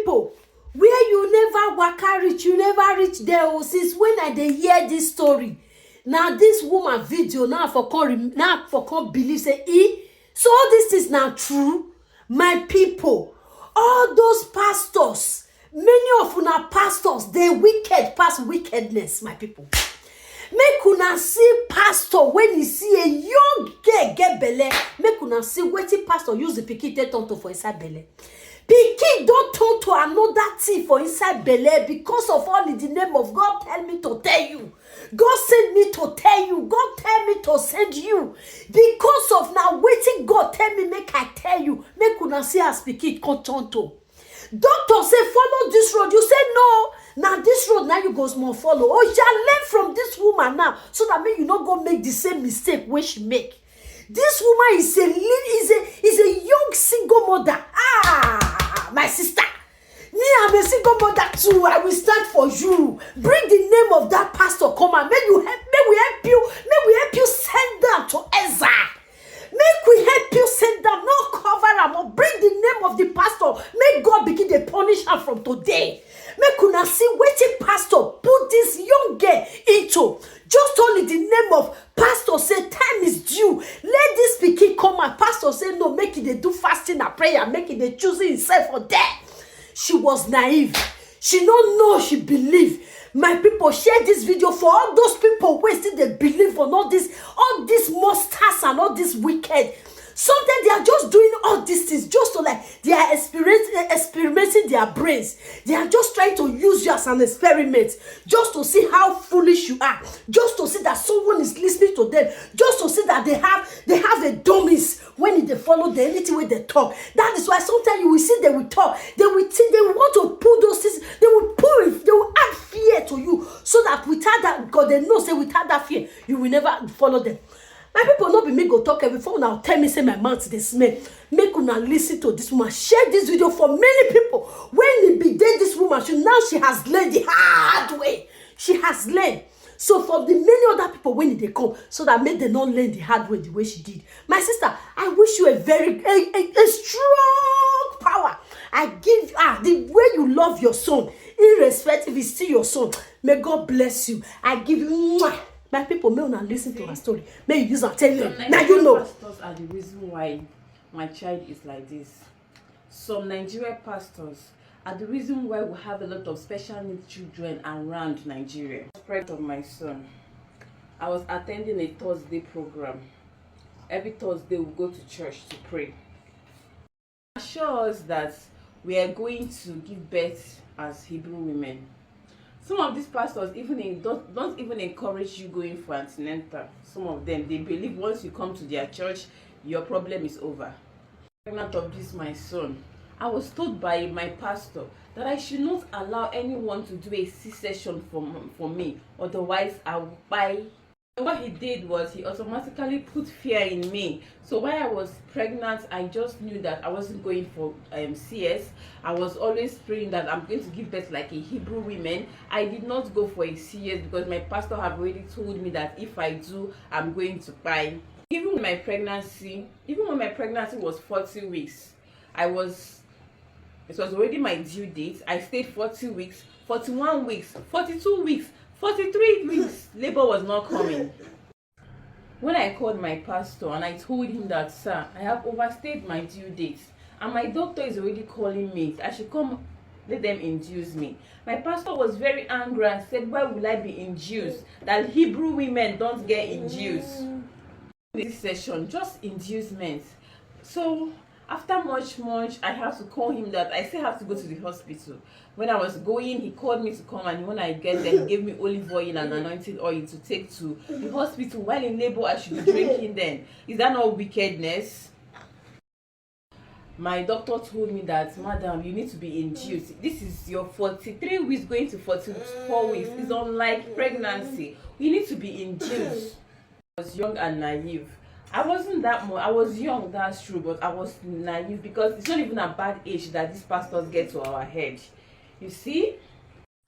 people, where you never waka reach, you never reach there. Oh, since when I dey hear this story, now this woman video now for come believe say so all this is now true. My people, all those pastors, many of una pastors, they wicked past wickedness. My people, make una see pastor when he see a young girl get belle, make una see wetin pastor use the pikin take turn to for inside belle. Pikin don turn to another thing for inside belle because of all in the name of God. Tell me to tell you, God send me to tell you, God tell me to send you, because of now waiting. God tell me make I tell you, make una see as pikin come turn to. Doctor say follow this road, you say no. Now this road, now you go small follow. Oh, you learn from this woman now, so that make you not go make the same mistake wey she make. This woman is a young single mother. My sister, me, I'm a single mother too. I will stand for you. Bring the name of that pastor, come and may we help you send them to Ezra. Make we help you send them, not cover them, or bring the name of the pastor. Make God begin to punish her from today. Make una see wetin pastor put this young girl into. Just only the name of pastor say time is due. Let this pikin come and pastor say no, make it they do fasting and prayer, make it they choosing himself for death. She was naive. She don't know she believe. My people, share this video for all those people who still they believe on all this monsters and all this wicked. Sometimes they are just doing all these things just to like they are experimenting their brains. They are just trying to use you as an experiment, just to see how foolish you are, just to see that someone is listening to them, just to see that they have a dummies when they follow the anything when they talk. That is why sometimes you will see they will talk, they will want to pull those things, they will add fear to you, so that without that, because they know say without that fear you will never follow them. My people, not be me go talk before now tell me say my mouth they smell. Make una listen to this woman. Share this video for many people. When it be dead, this woman, she has learned the hard way. She has learned. So for the many other people when they come, so that make them not learn the hard way the way she did. My sister, I wish you a very strong power. I give the way you love your son, irrespective if it's still your son. May God bless you. I give you mwah. My people, may not listen to her story. May you use her tell them. Now you know. Pastors are the reason why my child is like this. Some Nigerian pastors are the reason why we have a lot of special needs children around Nigeria. I was pregnant of my son. I was attending a Thursday program. Every Thursday we go to church to pray. It assures us that we are going to give birth as Hebrew women. Some of these pastors don't even encourage you going for antenatal. Some of them, they believe once you come to their church, your problem is over. Pregnant of this my son, I was told by my pastor that I should not allow anyone to do a C-section for me, otherwise I will buy. What he did was he automatically put fear in me. So while I was pregnant, I just knew that I wasn't going for CS. I was always praying that I'm going to give birth like a Hebrew woman. I did not go for a CS because my pastor had already told me that if I do, I'm going to buy. Even when my pregnancy was 40 weeks, it was already my due date. I stayed 40 weeks, 41 weeks, 42 weeks, 43 weeks, labor was not coming. When I called my pastor and I told him that, sir, I have overstayed my due date and my doctor is already calling me, I should come let them induce me. My pastor was very angry and said, why will I be induced? That Hebrew women don't get induced. This session, just inducement. So after much, I have to call him that I still have to go to the hospital. When I was going, he called me to come, and when I get there, he gave me olive oil and anointing oil to take to the hospital. While in labor, I should be drinking then. Is that not wickedness? My doctor told me that, madam, you need to be induced. This is your 43 weeks going to 44 weeks. It's unlike pregnancy. You need to be induced. I was young and naive. I wasn't that much. I was young, that's true, but I was naive because it's not even a bad age that these pastors get to our head. You see,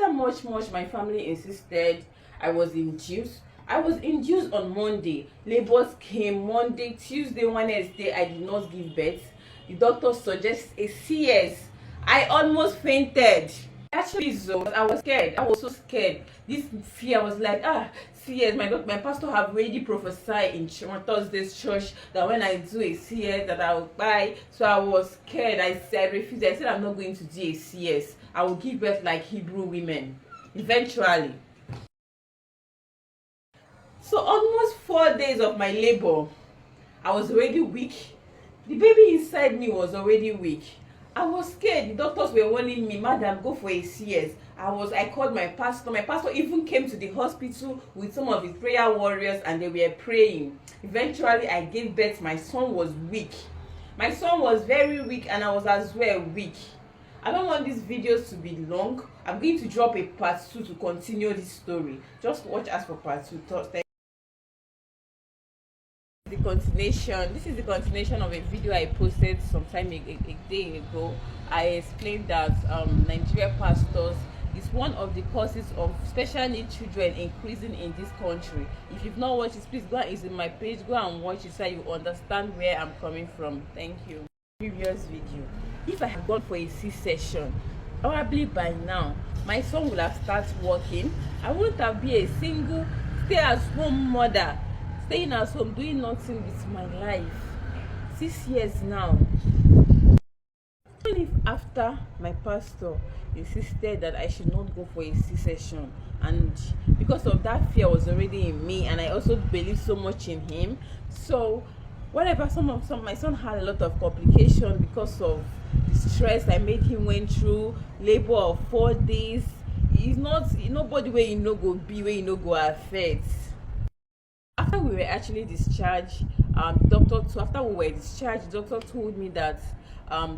after much, my family insisted I was induced. I was induced on Monday. Labors came Monday, Tuesday, Wednesday. I did not give birth. The doctor suggests a CS. I almost fainted. Actually, so I was scared. I was so scared. This fear was like, CS, my pastor have already prophesied in on Thursday's church that when I do a CS that I will buy. So I was scared. I refused. I said I'm not going to do a CS. I will give birth like Hebrew women. Eventually. So almost 4 days of my labor, I was already weak. The baby inside me was already weak. I was scared. The doctors were warning me, madam, go for a CS. I called my pastor. My pastor even came to the hospital with some of his prayer warriors and they were praying. Eventually, I gave birth. My son was weak. My son was very weak and I was as well weak. I don't want these videos to be long. I'm going to drop a part 2 to continue this story. Just watch us for part 2. The continuation. This is the continuation of a video I posted sometime a day ago. I explained that Nigerian pastors is one of the causes of special needs children increasing in this country. If you've not watched it, please go and, it's in my page, go and watch it so you understand where I'm coming from. Thank you. Previous video, if I had gone for a C-section, probably by now my son would have started working. I wouldn't have been a single stay-at-home mother staying at home doing nothing with my life. 6 years now. Even if after my pastor insisted that I should not go for a C-section, and because of that fear was already in me, and I also believe so much in him, so whatever, my son had a lot of complication because of the stress I made him went through, labor of 4 days. He's not nobody where go be, where go affect. After we were actually discharged, after we were discharged, the doctor told me that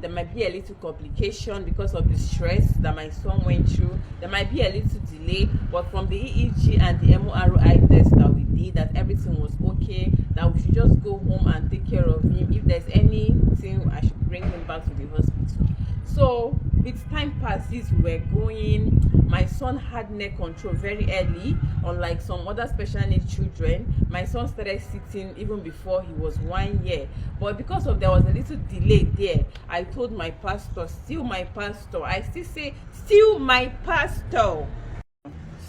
there might be a little complication because of the stress that my son went through. There might be a little delay, but from the EEG and the MRI test that we did, that everything was okay, that we should just go home and take care of him. If there's anything, I should bring him back to the hospital. So with time passes, we were going. My son had neck control very early, unlike some other special needs children. My son started sitting even before he was 1 year, but because of there was a little delay there, I told my pastor, still my pastor, I still say still my pastor.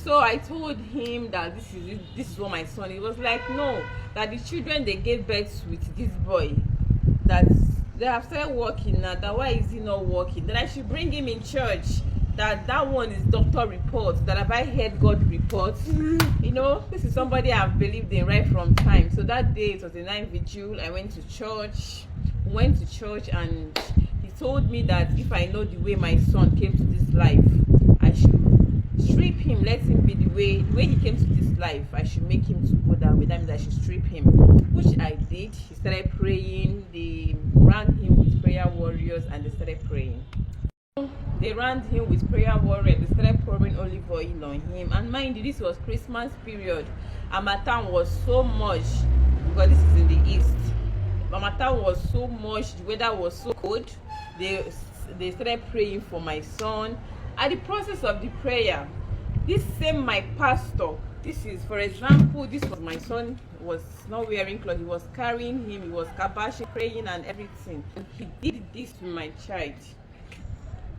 So I told him that this is what my son, he was like, no, that the children they gave birth with this boy, that they have started working now, that why is he not working, that I should bring him in church, that one is doctor reports, that have I heard God reports. You know, this is somebody I've believed in right from time. So that day, it was the 9th vigil, I went to church, and he told me that if I know the way my son came to this life, I should strip him, let him be the way he came to this life. I should make him to go that way. That means I should strip him, which I did. He started praying. They ran him with prayer warriors and they started praying. They ran him with prayer warriors. They started pouring olive oil on him. And mind you, this was Christmas period. Harmattan was so much, because this is in the east. Harmattan was so much. The weather was so cold. They started praying for my son. At the process of the prayer, this same my pastor, this is, for example, this was my son, was not wearing clothes, he was carrying him, he was kabashing, praying and everything. And he did this to my child.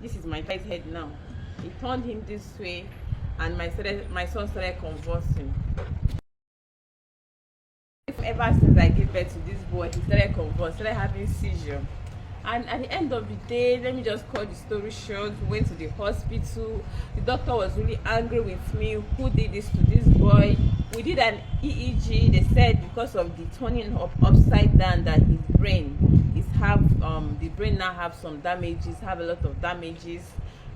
This is my child's head now. He turned him this way and my son started convulsing. Ever since I gave birth to this boy, he started convulsing, started having seizure. And at the end of the day, let me just cut the story short, we went to the hospital. The doctor was really angry with me. Who did this to this boy? We did an EEG. They said because of the turning up upside down, that his brain the brain now have some damages, have a lot of damages.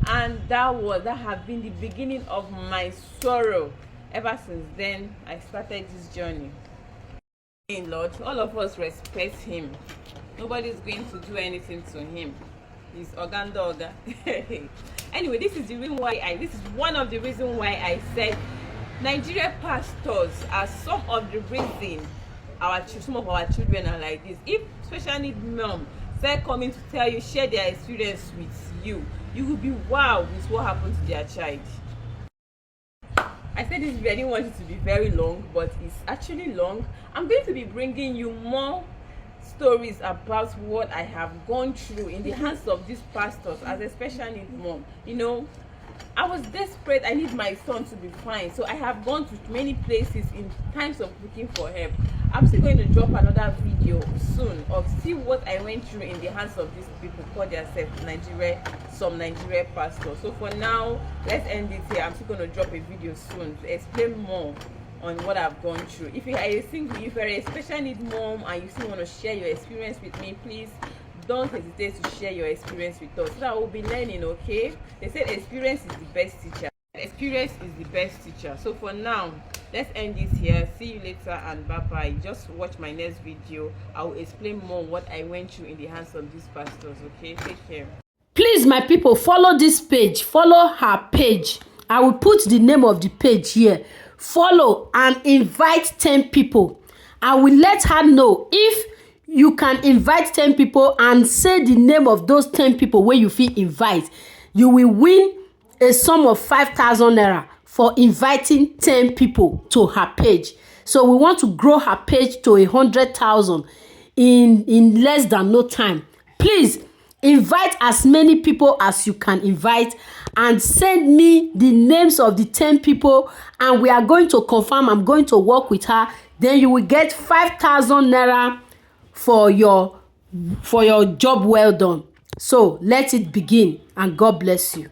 And that have been the beginning of my sorrow. Ever since then, I started this journey. Lord, all of us respect him. Nobody's going to do anything to him. He's Oga. Anyway, this is one of the reasons why I said Nigerian pastors are some of the reason some of our children are like this. If special need mom start coming to tell you, share their experience with you, you will be wow with what happened to their child. I said this video, I didn't want it to be very long, but it's actually long. I'm going to be bringing you more stories about what I have gone through in the hands of these pastors as a special needs mom. You know, I was desperate. I need my son to be fine. So I have gone to many places in times of looking for help. I'm still going to drop another video soon of see what I went through in the hands of these people called themselves some Nigeria pastors. So for now, let's end it here. I'm still going to drop a video soon to explain more on what I've gone through. If you are if you're a special need mom and you still want to share your experience with me, please don't hesitate to share your experience with us so that we'll be learning. Okay, they said experience is the best teacher. Experience is the best teacher. So for now, let's end this here. See you later and bye bye. Just watch my next video. I will explain more what I went through in the hands of these pastors. Okay, take care. Please, my people, follow this page, follow her page. I will put the name of the page here. Follow and invite 10 people. I will let her know if you can invite 10 people and say the name of those 10 people where you feel invite. You will win a sum of 5,000 naira for inviting 10 people to her page. So we want to grow her page to 100,000 in less than no time. Please invite as many people as you can invite and send me the names of the 10 people, and we are going to confirm. I'm going to work with her. Then you will get 5,000 naira for your job well done. So let it begin, and God bless you.